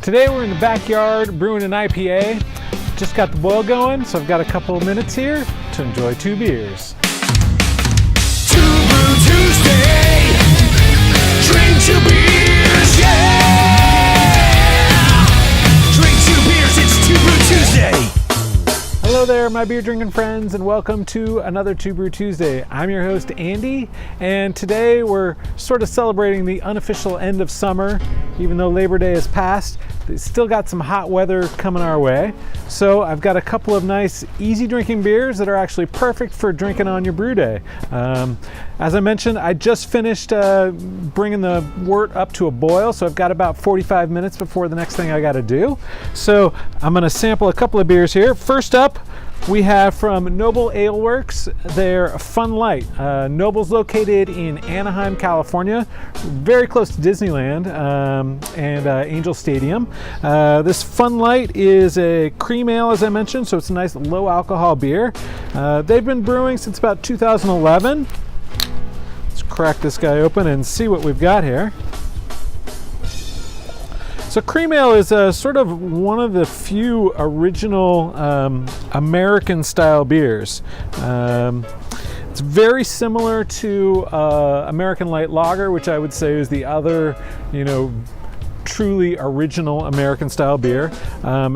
Today we're in the backyard brewing an IPA. Just got the boil going, so I've got a couple of minutes here to enjoy two beers. Two Brew Tuesday, drink two beers, yeah! Drink two beers, it's Two Brew Tuesday. Hello there, my beer drinking friends, and welcome to another Two Brew Tuesday. I'm your host, Andy, and today we're sort of celebrating the unofficial end of summer. Even though Labor Day has passed, it's still got some hot weather coming our way. So I've got a couple of nice, easy drinking beers that are actually perfect for drinking on your brew day. As I mentioned, I just finished bringing the wort up to a boil, so I've got about 45 minutes before the next thing I got to do. So I'm going to sample a couple of beers here. First up, we have from Noble Ale Works, their Fun Light. Noble's located in Anaheim, California, very close to Disneyland and Angel Stadium. This Fun Light is a cream ale, as I mentioned, so it's a nice low alcohol beer. They've been brewing since about 2011. Let's crack this guy open and see what we've got here. So cream ale is sort of one of the few original American style beers. It's very similar to American Light Lager, which I would say is the other, truly original American style beer,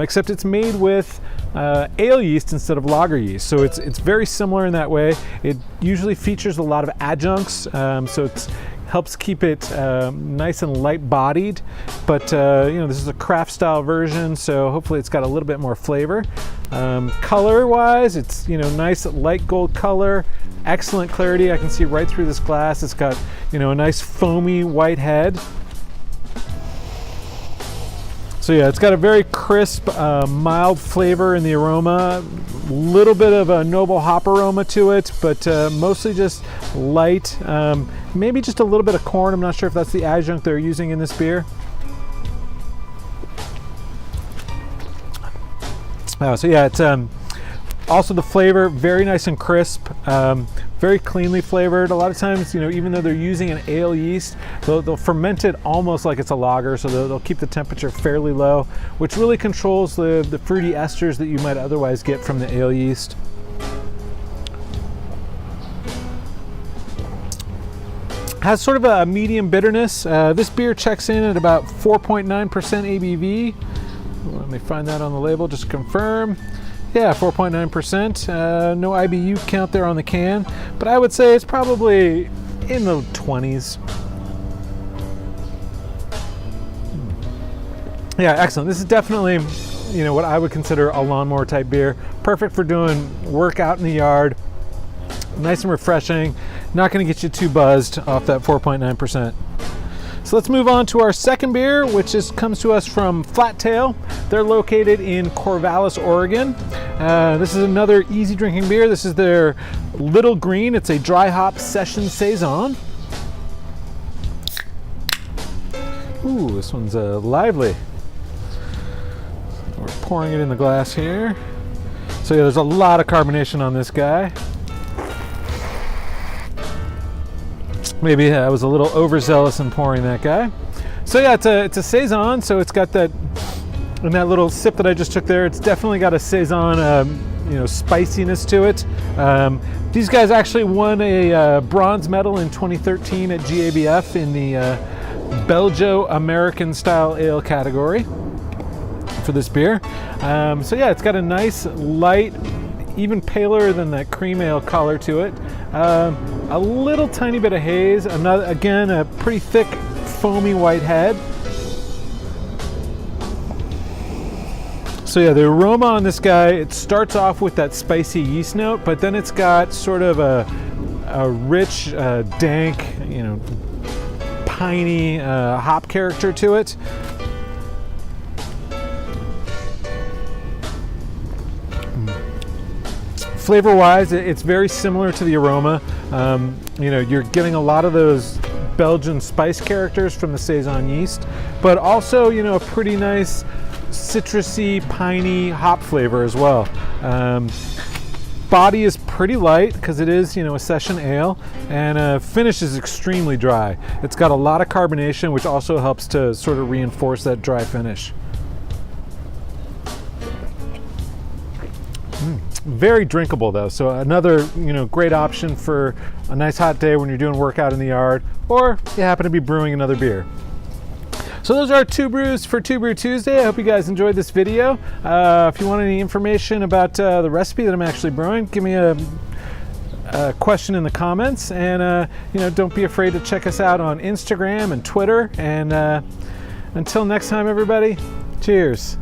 except it's made with ale yeast instead of lager yeast. So it's very similar in that way. It usually features a lot of adjuncts, so it's helps keep it nice and light bodied, but this is a craft style version, so hopefully it's got a little bit more flavor. Color wise, it's nice light gold color, excellent clarity. I can see right through this glass. It's got a nice foamy white head. So yeah, it's got a very crisp, mild flavor in the aroma, a little bit of a noble hop aroma to it, but mostly just light, maybe just a little bit of corn. I'm not sure if that's the adjunct they're using in this beer. So yeah, it's also the flavor, very nice and crisp, very cleanly flavored. A lot of times, even though they're using an ale yeast, they'll ferment it almost like it's a lager, so they'll keep the temperature fairly low, which really controls the fruity esters that you might otherwise get from the ale yeast. Has sort of a medium bitterness. This beer checks in at about 4.9% ABV. Let me find that on the label just to confirm. Yeah, 4.9%. No IBU count there on the can, but I would say it's probably in the 20s. Yeah, excellent. This is definitely, what I would consider a lawnmower type beer. Perfect for doing work out in the yard. Nice and refreshing. Not going to get you too buzzed off that 4.9%. So let's move on to our second beer, which comes to us from Flat Tail. They're located in Corvallis, Oregon. This is another easy drinking beer. This is their Little Green. It's a dry hop session saison. Ooh, this one's lively. We're pouring it in the glass here. So yeah, there's a lot of carbonation on this guy. Maybe I was a little overzealous in pouring that guy. So yeah, it's a saison, so it's got that, in that little sip that I just took there, it's definitely got a saison, spiciness to it. These guys actually won a bronze medal in 2013 at GABF in the Belgio-American style ale category for this beer. So yeah, it's got a nice light, even paler than that cream ale color to it. A little tiny bit of haze. Again, a pretty thick, foamy white head. So yeah, the aroma on this guy, it starts off with that spicy yeast note, but then it's got sort of a rich, dank, piney hop character to it. Flavor-wise, it's very similar to the aroma. You're getting a lot of those Belgian spice characters from the saison yeast, but also, a pretty nice citrusy, piney hop flavor as well. Body is pretty light because it is, a session ale, and finish is extremely dry. It's got a lot of carbonation, which also helps to sort of reinforce that dry finish. very drinkable though, so another great option for a nice hot day when you're doing workout in the yard, or you happen to be brewing another beer. So those are our 2 brews for 2 Brew Tuesday. I hope you guys enjoyed this video. If you want any information about the recipe that I'm actually brewing, give me a question in the comments, and don't be afraid to check us out on Instagram and Twitter. And until next time, everybody, cheers.